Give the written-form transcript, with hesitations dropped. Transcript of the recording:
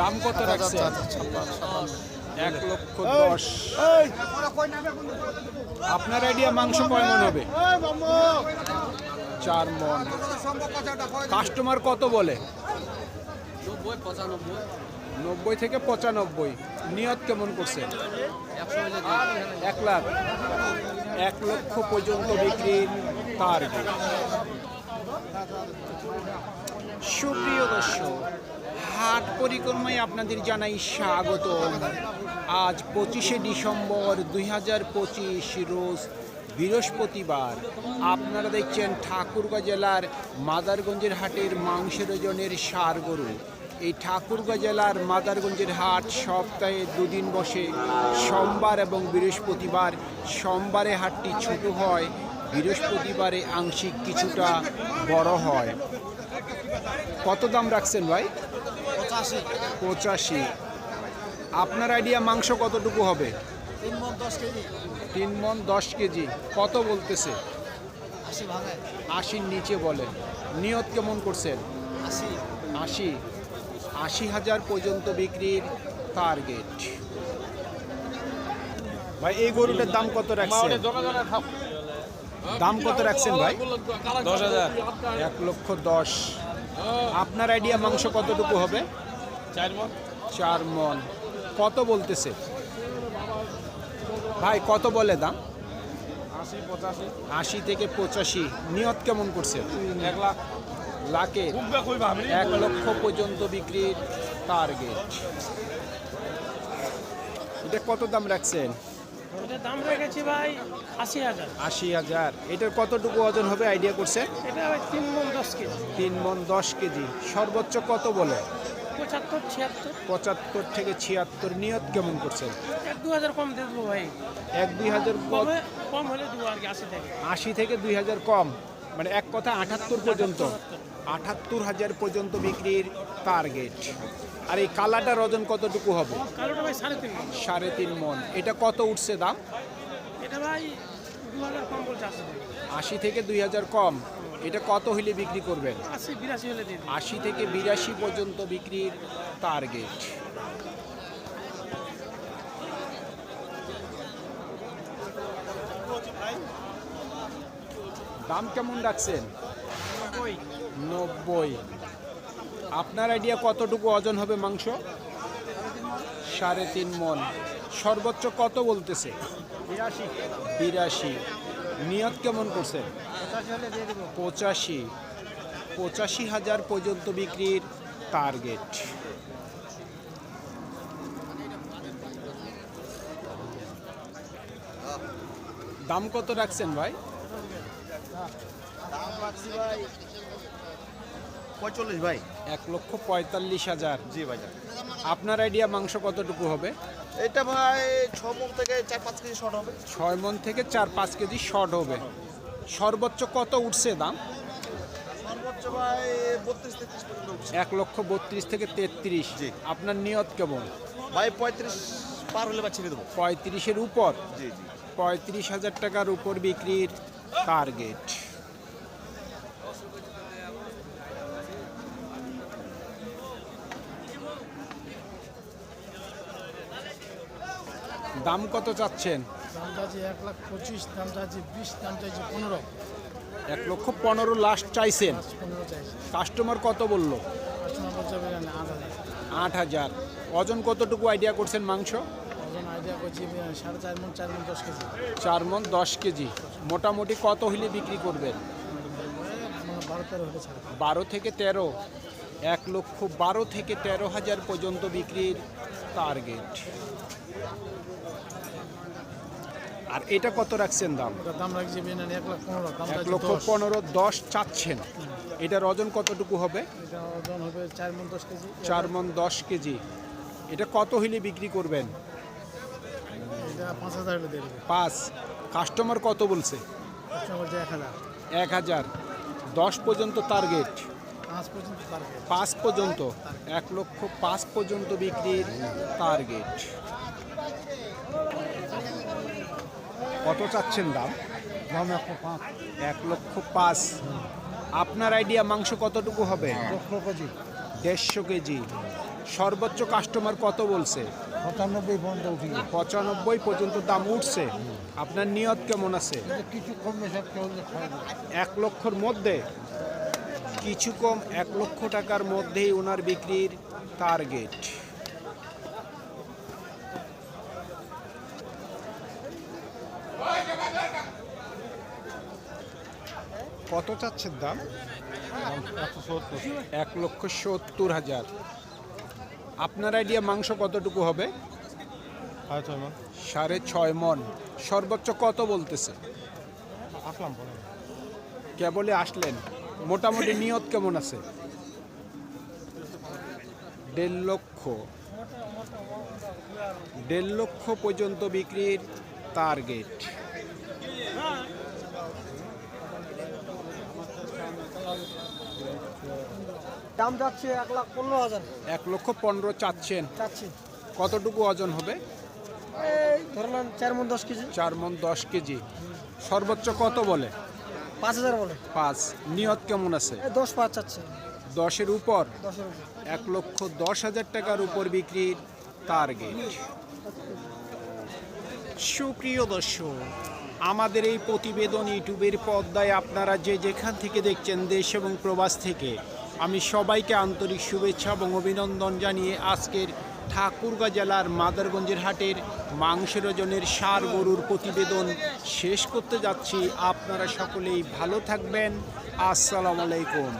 দাম কত রাখছেন? 1,10,000। আপনার আইডিয়া মাংস কয় মন হবে? 4 মন। কাস্টমার কত বলে? 90 থেকে 95। নিয়ত কেমন করছেন? 1 লাখ। 1 লক্ষ পর্যন্ত বিক্রির টার্গেট। সুপ্রিয় দর্শক, হাট পরিক্রমায় আপনাদের জানাই স্বাগত। আজ 25শে ডিসেম্বর 2025 রোজ বৃহস্পতিবার। আপনারা দেখছেন ঠাকুরগাঁও জেলার মাদারগঞ্জের হাটের মাংসের ওজনের ষাঁড় গরু। এই ঠাকুরগাঁও জেলার মাদারগঞ্জের হাট সপ্তাহে 2 দিন বসে, সোমবার এবং বৃহস্পতিবার। সোমবারে হাটটি ছোট হয়, বৃহস্পতিবারে আংশিক কিছুটা বড় হয়। কত দাম রাখছেন ভাই? 85। আপনার আইডিয়া মাংস কতটুকু হবে? 3 মণ 10 কেজি। কত বলতেছে? 80-র নিচে বলে। নিয়ত কেমন করছেন? 80,000 পর্যন্ত বিক্রির টার্গেট। ভাই এই গরুটার দাম কত রাখছেন? দাম কত রাখছেন ভাই? 10,000। 1,10,000। আপনার আইডিয়া মাংস কতটুকু হবে? 4 মণ। 4 মণ। কত বলতেছে ভাই? কত বলে দাম? 80-85। 80 থেকে 85। নিয়ত কেমন করছে? 1 লাখ। লাখে 1 লক্ষ পর্যন্ত বিক্রির টার্গেট। এটা কত দাম রাখছেন? এটার দাম রেখেছি ভাই 80,000। 80,000। এটার কতটুকু ওজন হবে আইডিয়া করছেন? এটা ভাই 3 মণ 10 কেজি। 3 মণ 10 কেজি। সর্বোচ্চ কত বলে? 75-76। 75 থেকে 76। নিয়ত কেমন করছেন? 1-2 হাজার কম দিয়ে দেবো ভাই। 1-2 হাজার কম হলে দেবো আর কি 80 থেকে। 80 থেকে 2,000 কম, মানে এক কথা 78 পর্যন্ত। 78,000 পর্যন্ত বিক্রির টার্গেট। আর এই কালাটার ওজন কতটুকু হবে? কালোটা ভাই 3.5 মণ। 3.5 মণ। এটা কত উঠছে দাম? এটা ভাই 2 হাজার কম বলছে 80 থেকে। 80 থেকে 2,000 কম। এটা কত হইলে বিক্রি করবেন? 80-82 হলে দিয়ে দিই। 80 থেকে 82 পর্যন্ত বিক্রির টার্গেট। দাম কেমন রাখছেন? 90। আপনার আইডিয়া কতটুকু ওজন হবে মাংস? 3.5 মণ। সর্বোচ্চ কত বলতেছে? 82। নিয়ত কেমন করছেন? 85,000 পর্যন্ত বিক্রির টার্গেট। দাম কত রাখছেন ভাই? দাম রাখছি ভাই 45 ভাই। 1,45,000। জি ভাই। আপনার আইডিয়া মাংস কতটুকু হবে? এটা ভাই 6 মণ থেকে 4-5 কেজি শর্ট হবে। 6 মণ থেকে 4-5 কেজি শর্ট হবে। সর্বোচ্চ কত উঠছে দাম? সর্বোচ্চ ভাই 32-33 পর্যন্ত উঠছে। 1,32 থেকে 33। জি। আপনার নিয়ত কেমন? ভাই 35 পার হলে বা ছেড়ে দেবো। 35-এর উপর। জি জি। 35,000 টাকার উপর বিক্রির টার্গেট। দাম কত চাচ্ছেন? দাম চাইছি 1,25,000, দাম চাইছি 20, দাম চাইছি 15। 1,15,000 লাস্ট চাইছেন। 15 চাইছি। কাস্টমার কত বললো? কাস্টমার বলছে 8,000। 8,000। ওজন কতটুকু আইডিয়া করছেন মাংস? ওজন আইডিয়া করছি 4.5 মণ, 4 মণ 10 কেজি। 4 মণ 10 কেজি। মোটামুটি কত হইলে বিক্রি করবেন? 12-13 হলে ছাড়া। 12 থেকে 13। 1,12,000 থেকে 13,000 পর্যন্ত বিক্রির টার্গেট। আর এটা কত রাখছেন দাম? ওটার দাম রাখছি 1,15,000, দাম চাইছি 1,15,000 10 চাচ্ছেন। এটার ওজন কতটুকু হবে? এটা ওজন হবে 4 মণ 10 কেজি। 4 মণ 10 কেজি। এটা কত হইলে বিক্রি করবেন? এটা 5,000 হলে দিয়ে দেবে। 5। কাস্টমার কত বলছে? কাস্টমার বলছে 1,000। 1,000। 10 পর্যন্ত টার্গেট। 5 পর্যন্ত পারবে। 5 পর্যন্ত। 1,05,000 পর্যন্ত বিক্রির টার্গেট। কত চাচ্ছেন দাম? দাম 1,05,000। 1,05,000। আপনার আইডিয়া মাংস কতটুকু হবে? 10 কেজি। 150 কেজি। সর্বোচ্চ কাস্টমার কত বলছে? 95 পর্যন্ত উঠি 95 পর্যন্ত দাম উঠছে। আপনার নিয়ত কেমন আছে? কিছু কমে সব চলছে খারাপ 1 লক্ষর মধ্যে কিছু কম, 1 লক্ষ টাকার মধ্যেই ওনার বিক্রির টার্গেট। কত চাচ্ছেন দাম? 1,70,000। আপনার আইডিয়া মাংস কতটুকু হবে? 6.5 মণ। সর্বোচ্চ কত বলতেছে? আসলাম পরে কেবলে আসলেন, মোটামুটি নিয়ত কেমন আছে? 1.5 লক্ষ। 1.5 লক্ষ পর্যন্ত বিক্রির টার্গেট। দাম যাচ্ছে 1,15,000 1,15,000 চাচ্ছেন। চাচ্ছি কতটুকু ওজন হবে? এই ধরলাম 4 মণ 10 কেজি 4 মণ 10 কেজি। সর্বোচ্চ কত বলে? 5,000 বলে 5। নিয়ত কেমন আছে? 10,500 চাচ্ছে 10-এর উপর। 10-এর উপর 1,10,000 টাকার উপর বিক্রির টার্গেট। সুপ্রিয় দর্শক, আমাদের এই প্রতিবেদন ইউটিউবের পর্দায় আপনারা যে যেখান থেকে দেখছেন, দেশ এবং প্রবাস থেকে, আমি সবাইকে আন্তরিক শুভেচ্ছা এবং অভিনন্দন জানিয়ে আজকের ঠাকুরগাঁ জেলার মাদারগঞ্জের হাটের মাংসের ওজনের ষাঁড় গরুর প্রতিবেদন শেষ করতে যাচ্ছি। আপনারা সকলেই ভালো থাকবেন। আসসালামু আলাইকুম।